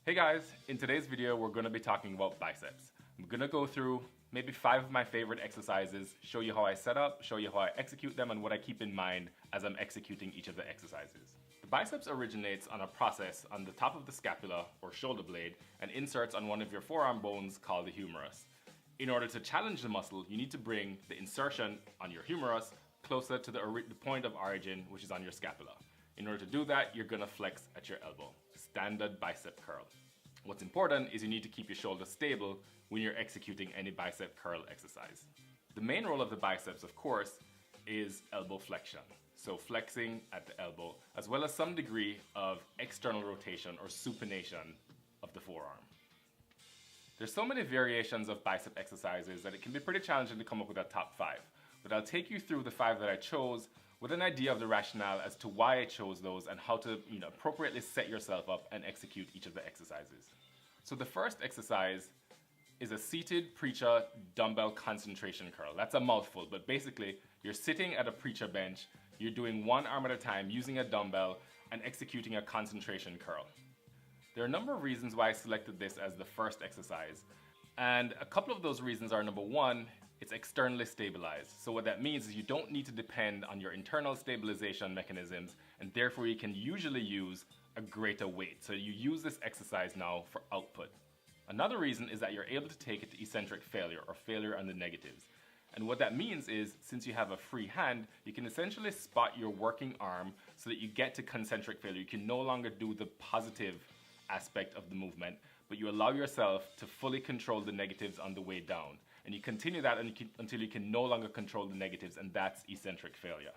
Hey guys, in today's video we're going to be talking about biceps. I'm going to go through maybe 5 of my favorite exercises, show you how I set up, show you how I execute them and what I keep in mind as I'm executing each of the exercises. The biceps originates on a process on the top of the scapula or shoulder blade and inserts on one of your forearm bones called the humerus. In order to challenge the muscle, you need to bring the insertion on your humerus closer to the point of origin, which is on your scapula. In order to do that, you're going to flex at your elbow. Standard bicep curl. What's important is you need to keep your shoulders stable when you're executing any bicep curl exercise. The main role of the biceps, of course, is elbow flexion. So flexing at the elbow, as well as some degree of external rotation or supination of the forearm. There's so many variations of bicep exercises that it can be pretty challenging to come up with a top 5. But I'll take you through the 5 that I chose with an idea of the rationale as to why I chose those and how to appropriately set yourself up and execute each of the exercises. So the first exercise is a seated preacher dumbbell concentration curl. That's a mouthful, but basically you're sitting at a preacher bench, you're doing one arm at a time using a dumbbell and executing a concentration curl. There are a number of reasons why I selected this as the first exercise, and a couple of those reasons are: number one, it's externally stabilized. So what that means is you don't need to depend on your internal stabilization mechanisms, and therefore you can usually use a greater weight. So you use this exercise now for output. Another reason is that you're able to take it to eccentric failure or failure on the negatives. And what that means is, since you have a free hand, you can essentially spot your working arm so that you get to concentric failure. You can no longer do the positive aspect of the movement, but you allow yourself to fully control the negatives on the way down. And you continue that until you can no longer control the negatives, and that's eccentric failure.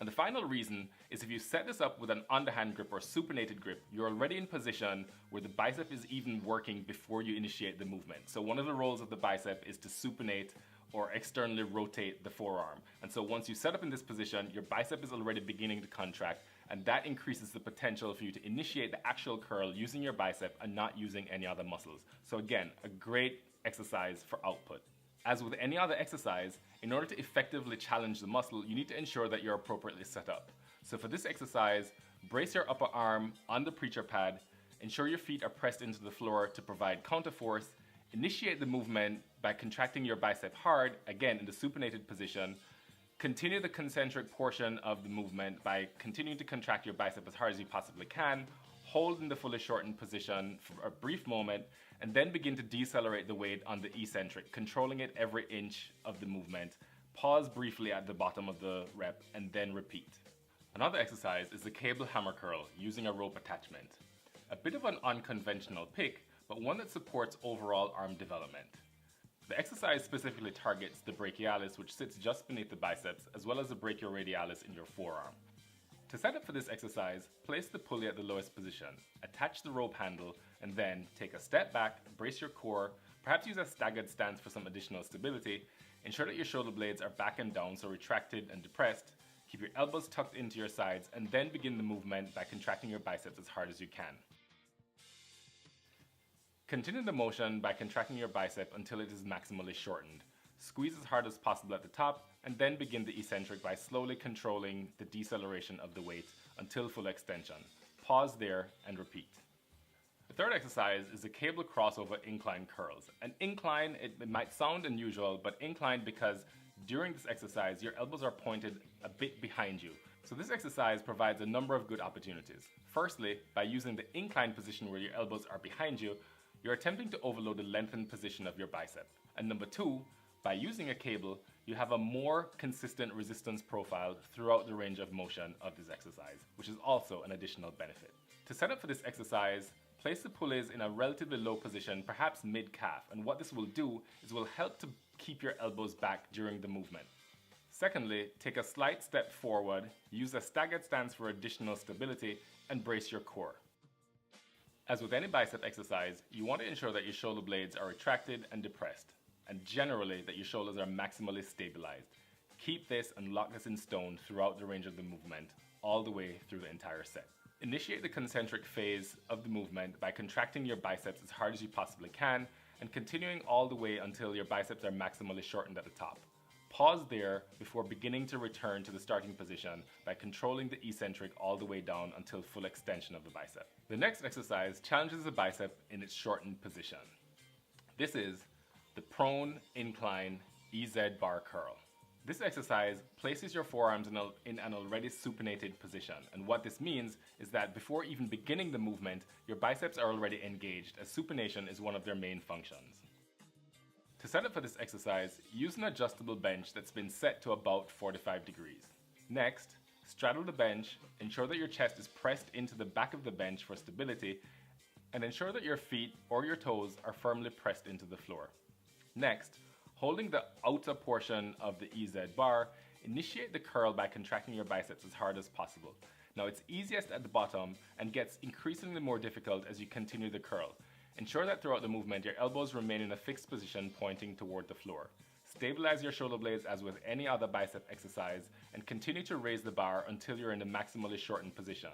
And the final reason is, if you set this up with an underhand grip or supinated grip, you're already in position where the bicep is even working before you initiate the movement. So one of the roles of the bicep is to supinate or externally rotate the forearm. And so once you set up in this position, your bicep is already beginning to contract, and that increases the potential for you to initiate the actual curl using your bicep and not using any other muscles. So again, a great exercise for output. As with any other exercise, in order to effectively challenge the muscle, you need to ensure that you're appropriately set up. So for this exercise, brace your upper arm on the preacher pad, ensure your feet are pressed into the floor to provide counterforce, initiate the movement by contracting your bicep hard, again in the supinated position. Continue the concentric portion of the movement by continuing to contract your bicep as hard as you possibly can, hold in the fully shortened position for a brief moment, and then begin to decelerate the weight on the eccentric, controlling it every inch of the movement. Pause briefly at the bottom of the rep and then repeat. Another exercise is the cable hammer curl using a rope attachment. A bit of an unconventional pick, but one that supports overall arm development. The exercise specifically targets the brachialis, which sits just beneath the biceps, as well as the brachioradialis in your forearm. To set up for this exercise, place the pulley at the lowest position, attach the rope handle, and then take a step back, brace your core, perhaps use a staggered stance for some additional stability, ensure that your shoulder blades are back and down, so retracted and depressed, keep your elbows tucked into your sides, and then begin the movement by contracting your biceps as hard as you can. Continue the motion by contracting your bicep until it is maximally shortened. Squeeze as hard as possible at the top, and then begin the eccentric by slowly controlling the deceleration of the weight until full extension. Pause there and repeat. The third exercise is the cable crossover incline curls. An incline, it might sound unusual, but incline because during this exercise your elbows are pointed a bit behind you. So this exercise provides a number of good opportunities. Firstly, by using the incline position where your elbows are behind you, you're attempting to overload the lengthened position of your bicep. And number two, by using a cable, you have a more consistent resistance profile throughout the range of motion of this exercise, which is also an additional benefit. To set up for this exercise, place the pulleys in a relatively low position, perhaps mid-calf, and what this will do is will help to keep your elbows back during the movement. Secondly, take a slight step forward, use a staggered stance for additional stability, and brace your core. As with any bicep exercise, you want to ensure that your shoulder blades are retracted and depressed, and generally that your shoulders are maximally stabilized. Keep this and lock this in stone throughout the range of the movement, all the way through the entire set. Initiate the concentric phase of the movement by contracting your biceps as hard as you possibly can, and continuing all the way until your biceps are maximally shortened at the top. Pause there before beginning to return to the starting position by controlling the eccentric all the way down until full extension of the bicep. The next exercise challenges the bicep in its shortened position. This is the prone incline EZ bar curl. This exercise places your forearms in an already supinated position, and what this means is that before even beginning the movement, your biceps are already engaged, as supination is one of their main functions. To set up for this exercise, use an adjustable bench that's been set to about 45 degrees. Next, straddle the bench, ensure that your chest is pressed into the back of the bench for stability, and ensure that your feet or your toes are firmly pressed into the floor. Next, holding the outer portion of the EZ bar, initiate the curl by contracting your biceps as hard as possible. Now it's easiest at the bottom and gets increasingly more difficult as you continue the curl. Ensure that throughout the movement your elbows remain in a fixed position pointing toward the floor. Stabilize your shoulder blades as with any other bicep exercise and continue to raise the bar until you're in a maximally shortened position.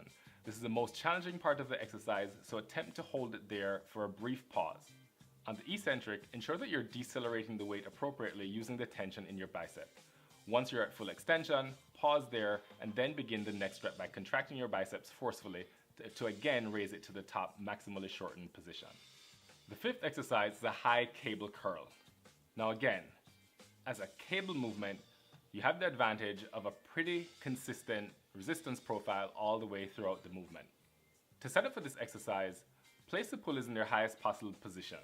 This is the most challenging part of the exercise, so attempt to hold it there for a brief pause. On the eccentric, ensure that you're decelerating the weight appropriately using the tension in your bicep. Once you're at full extension, pause there and then begin the next rep by contracting your biceps forcefully to again raise it to the top maximally shortened position. The fifth exercise is a high cable curl. Now again, as a cable movement, you have the advantage of a pretty consistent resistance profile all the way throughout the movement. To set up for this exercise, place the pulleys in their highest possible position.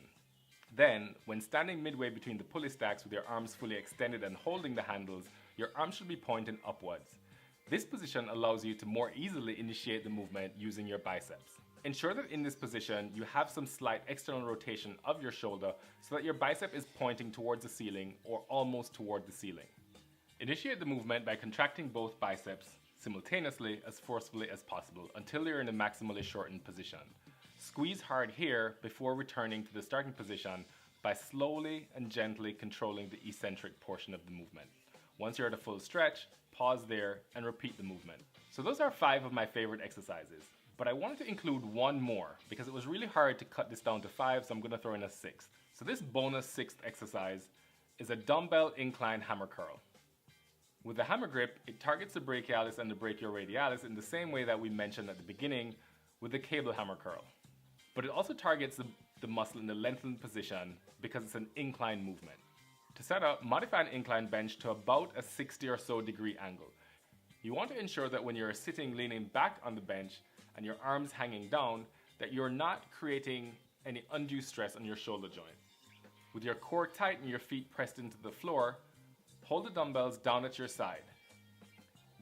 Then, when standing midway between the pulley stacks with your arms fully extended and holding the handles, your arms should be pointing upwards. This position allows you to more easily initiate the movement using your biceps. Ensure that in this position, you have some slight external rotation of your shoulder so that your bicep is pointing towards the ceiling or almost toward the ceiling. Initiate the movement by contracting both biceps simultaneously as forcefully as possible until you're in a maximally shortened position. Squeeze hard here before returning to the starting position by slowly and gently controlling the eccentric portion of the movement. Once you're at a full stretch, pause there and repeat the movement. So those are 5 of my favorite exercises, but I wanted to include one more because it was really hard to cut this down to 5, so I'm going to throw in a 6th. So this bonus 6th exercise is a dumbbell incline hammer curl. With the hammer grip, it targets the brachialis and the brachioradialis in the same way that we mentioned at the beginning with the cable hammer curl. But it also targets the muscle in the lengthened position because it's an incline movement. To set up, modify an incline bench to about a 60 or so degree angle. You want to ensure that when you're sitting leaning back on the bench and your arms hanging down, that you're not creating any undue stress on your shoulder joint. With your core tight and your feet pressed into the floor, hold the dumbbells down at your side.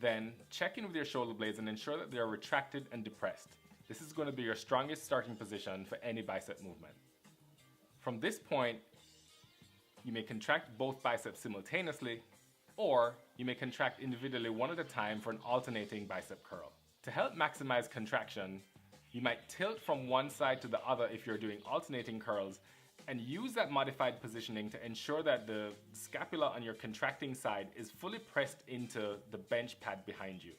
Then check in with your shoulder blades and ensure that they are retracted and depressed. This is going to be your strongest starting position for any bicep movement. From this point, you may contract both biceps simultaneously, or you may contract individually one at a time for an alternating bicep curl. To help maximize contraction, you might tilt from one side to the other if you're doing alternating curls, and use that modified positioning to ensure that the scapula on your contracting side is fully pressed into the bench pad behind you.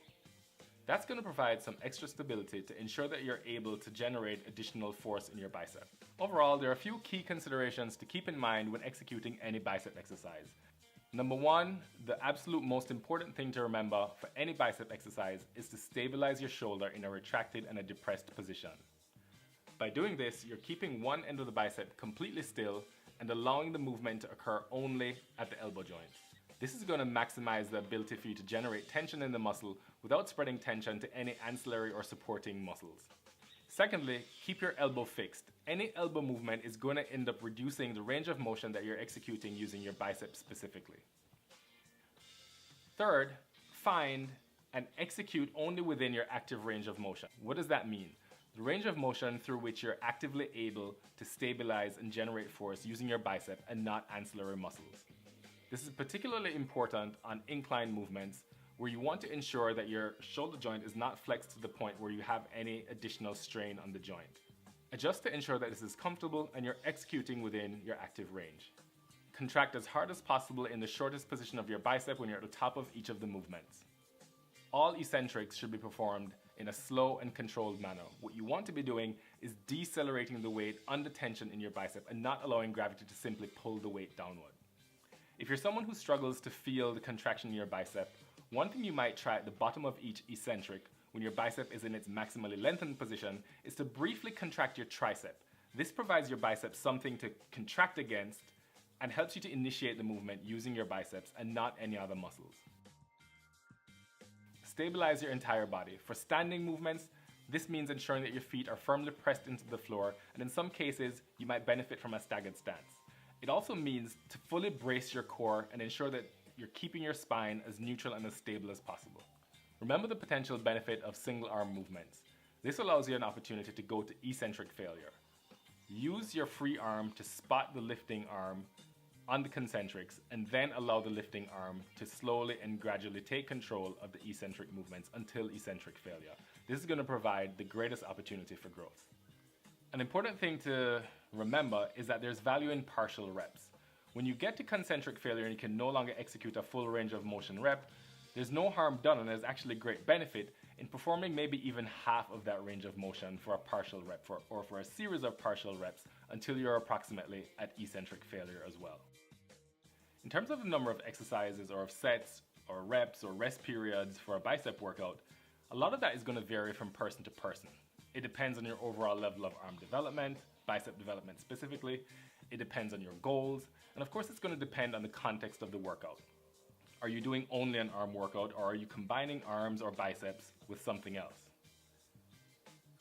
That's going to provide some extra stability to ensure that you're able to generate additional force in your bicep. Overall, there are a few key considerations to keep in mind when executing any bicep exercise. Number 1, the absolute most important thing to remember for any bicep exercise is to stabilize your shoulder in a retracted and a depressed position. By doing this, you're keeping one end of the bicep completely still and allowing the movement to occur only at the elbow joint. This is going to maximize the ability for you to generate tension in the muscle without spreading tension to any ancillary or supporting muscles. Secondly, keep your elbow fixed. Any elbow movement is going to end up reducing the range of motion that you're executing using your biceps specifically. Third, find and execute only within your active range of motion. What does that mean? The range of motion through which you're actively able to stabilize and generate force using your bicep and not ancillary muscles. This is particularly important on incline movements where you want to ensure that your shoulder joint is not flexed to the point where you have any additional strain on the joint. Adjust to ensure that this is comfortable and you're executing within your active range. Contract as hard as possible in the shortest position of your bicep when you're at the top of each of the movements. All eccentrics should be performed in a slow and controlled manner. What you want to be doing is decelerating the weight under tension in your bicep and not allowing gravity to simply pull the weight downward. If you're someone who struggles to feel the contraction in your bicep, one thing you might try at the bottom of each eccentric when your bicep is in its maximally lengthened position is to briefly contract your tricep. This provides your bicep something to contract against and helps you to initiate the movement using your biceps and not any other muscles. Stabilize your entire body. For standing movements, this means ensuring that your feet are firmly pressed into the floor, and in some cases, you might benefit from a staggered stance. It also means to fully brace your core and ensure that you're keeping your spine as neutral and as stable as possible. Remember the potential benefit of single arm movements. This allows you an opportunity to go to eccentric failure. Use your free arm to spot the lifting arm on the concentrics and then allow the lifting arm to slowly and gradually take control of the eccentric movements until eccentric failure. This is going to provide the greatest opportunity for growth. An important thing to remember is that there's value in partial reps. When you get to concentric failure and you can no longer execute a full range of motion rep, there's no harm done, and there's actually great benefit in performing maybe even half of that range of motion for a partial rep or for a series of partial reps until you're approximately at eccentric failure as well. In terms of the number of exercises or of sets or reps or rest periods for a bicep workout, a lot of that is going to vary from person to person. It depends on your overall level of arm development, bicep development specifically. It depends on your goals, and of course it's going to depend on the context of the workout. Are you doing only an arm workout, or are you combining arms or biceps with something else?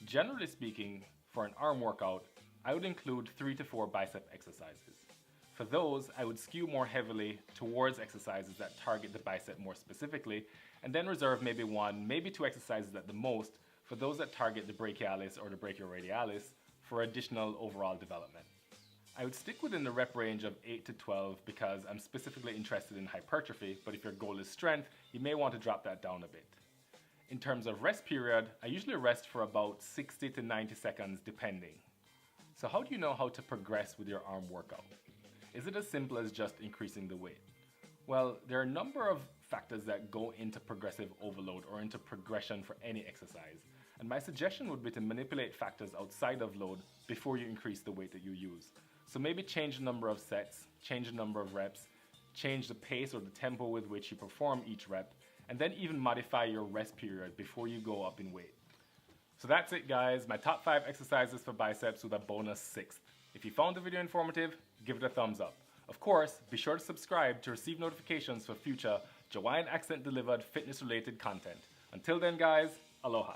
Generally speaking, for an arm workout, I would include 3 to 4 bicep exercises. For those, I would skew more heavily towards exercises that target the bicep more specifically, and then reserve maybe 1, maybe 2 exercises at the most for those that target the brachialis or the brachioradialis for additional overall development. I would stick within the rep range of 8 to 12 because I'm specifically interested in hypertrophy, but if your goal is strength, you may want to drop that down a bit. In terms of rest period, I usually rest for about 60 to 90 seconds depending. So how do you know how to progress with your arm workout? Is it as simple as just increasing the weight? Well, there are a number of factors that go into progressive overload or into progression for any exercise. And my suggestion would be to manipulate factors outside of load before you increase the weight that you use. So maybe change the number of sets, change the number of reps, change the pace or the tempo with which you perform each rep, and then even modify your rest period before you go up in weight. So that's it guys, my top 5 exercises for biceps with a bonus 6th. If you found the video informative, give it a thumbs up. Of course, be sure to subscribe to receive notifications for future Hawaiian accent delivered fitness related content. Until then guys, aloha.